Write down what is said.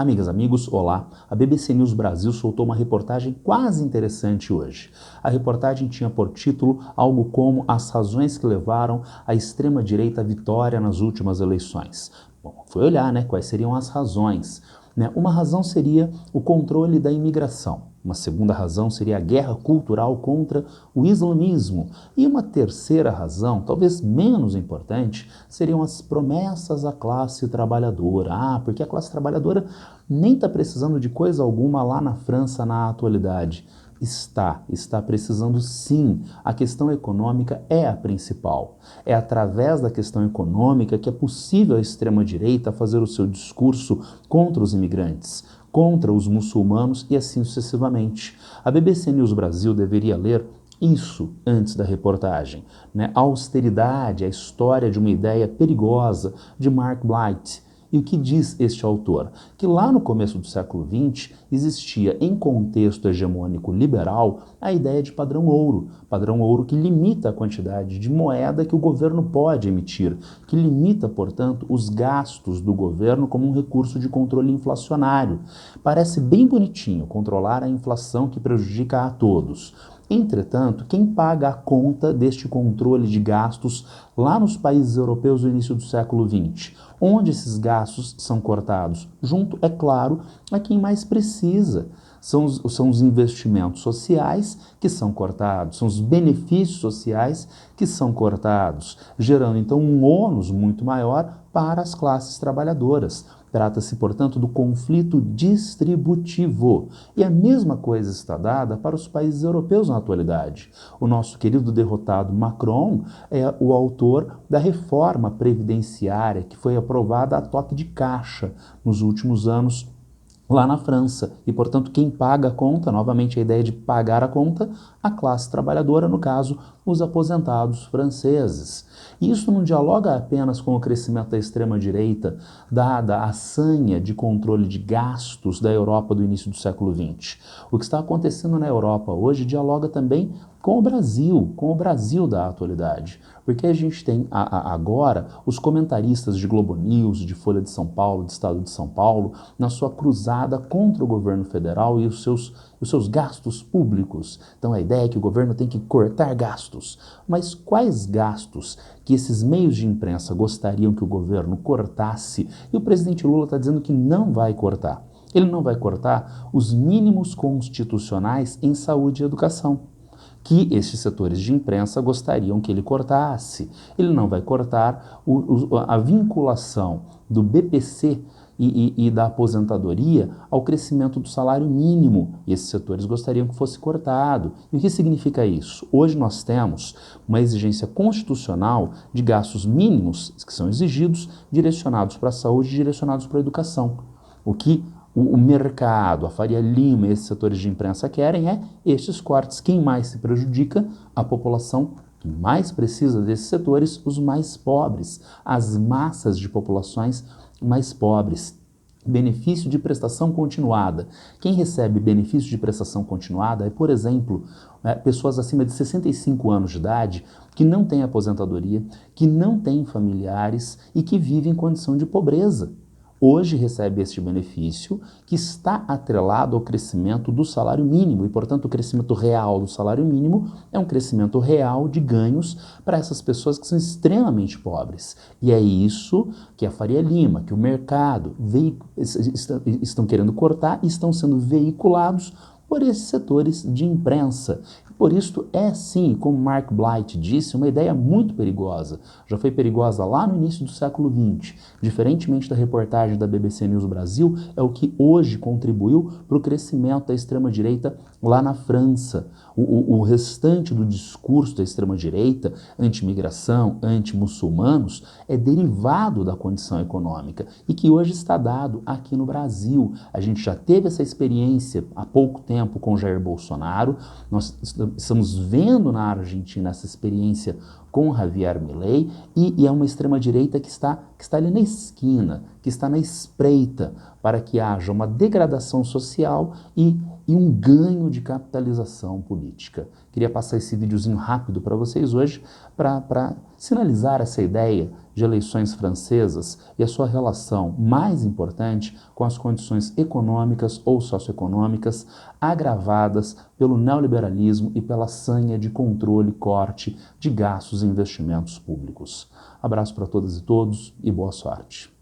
Amigas, amigos, olá! A BBC News Brasil soltou uma reportagem quase interessante hoje. A reportagem tinha por título algo como as razões que levaram a extrema-direita à vitória nas últimas eleições. Bom, foi olhar, quais seriam as razões. Uma razão seria o controle da imigração. Uma segunda razão seria a guerra cultural contra o islamismo. E uma terceira razão, talvez menos importante, seriam as promessas à classe trabalhadora. Porque a classe trabalhadora nem está precisando de coisa alguma lá na França na atualidade. Está precisando sim. A questão econômica é a principal. É através da questão econômica que é possível a extrema-direita fazer o seu discurso contra os imigrantes, contra os muçulmanos e assim sucessivamente. A BBC News Brasil deveria ler isso antes da reportagem. A austeridade, a história de uma ideia perigosa de Mark Blight. E o que diz este autor? Que lá no começo do século XX existia, em contexto hegemônico liberal, a ideia de padrão ouro que limita a quantidade de moeda que o governo pode emitir, que limita, portanto, os gastos do governo como um recurso de controle inflacionário. Parece bem bonitinho controlar a inflação que prejudica a todos. Entretanto, quem paga a conta deste controle de gastos lá nos países europeus do início do século XX? Onde esses gastos são cortados? Junto, é claro, a quem mais precisa. São os investimentos sociais que são cortados, são os benefícios sociais que são cortados, gerando então um ônus muito maior para as classes trabalhadoras. Trata-se, portanto, do conflito distributivo. E a mesma coisa está dada para os países europeus na atualidade. O nosso querido derrotado Macron é o autor da reforma previdenciária que foi aprovada a toque de caixa nos últimos anos lá na França. E, portanto, quem paga a conta, novamente a ideia de pagar a conta, a classe trabalhadora, no caso, os aposentados franceses. E isso não dialoga apenas com o crescimento da extrema-direita, dada a sanha de controle de gastos da Europa do início do século XX. O que está acontecendo na Europa hoje dialoga também com o Brasil da atualidade. Porque a gente tem agora os comentaristas de Globo News, de Folha de São Paulo, de Estado de São Paulo, na sua cruzada contra o governo federal e os seus gastos públicos. Então a ideia é que o governo tem que cortar gastos. Mas quais gastos que esses meios de imprensa gostariam que o governo cortasse? E o presidente Lula está dizendo que não vai cortar. Ele não vai cortar os mínimos constitucionais em saúde e educação, que estes setores de imprensa gostariam que ele cortasse. Ele não vai cortar a vinculação do BPC e da aposentadoria ao crescimento do salário mínimo. Esses setores gostariam que fosse cortado. E o que significa isso? Hoje nós temos uma exigência constitucional de gastos mínimos que são exigidos, direcionados para a saúde e direcionados para a educação. O que o mercado, a Faria Lima e esses setores de imprensa querem é estes cortes. Quem mais se prejudica? A população que mais precisa desses setores, os mais pobres, as massas de populações mais pobres. Benefício de prestação continuada. Quem recebe benefício de prestação continuada é, por exemplo, pessoas acima de 65 anos de idade que não têm aposentadoria, que não têm familiares e que vivem em condição de pobreza. Hoje recebe este benefício que está atrelado ao crescimento do salário mínimo e, portanto, o crescimento real do salário mínimo é um crescimento real de ganhos para essas pessoas que são extremamente pobres. E é isso que a Faria Lima, que o mercado estão querendo cortar e estão sendo veiculados por esses setores de imprensa. Por isso é sim, como Mark Blight disse, uma ideia muito perigosa. Já foi perigosa lá no início do século XX. Diferentemente da reportagem da BBC News Brasil, é o que hoje contribuiu para o crescimento da extrema-direita lá na França. O restante do discurso da extrema-direita, anti-imigração, anti-muçulmanos, é derivado da condição econômica e que hoje está dado aqui no Brasil. A gente já teve essa experiência há pouco tempo com Jair Bolsonaro, nós estamos vendo na Argentina essa experiência com Javier Milei e é uma extrema-direita que está ali na esquina, que está na espreita para que haja uma degradação social e e um ganho de capitalização política. Queria passar esse videozinho rápido para vocês hoje para sinalizar essa ideia de eleições francesas e a sua relação mais importante com as condições econômicas ou socioeconômicas agravadas pelo neoliberalismo e pela sanha de controle e corte de gastos e investimentos públicos. Abraço para todas e todos e boa sorte.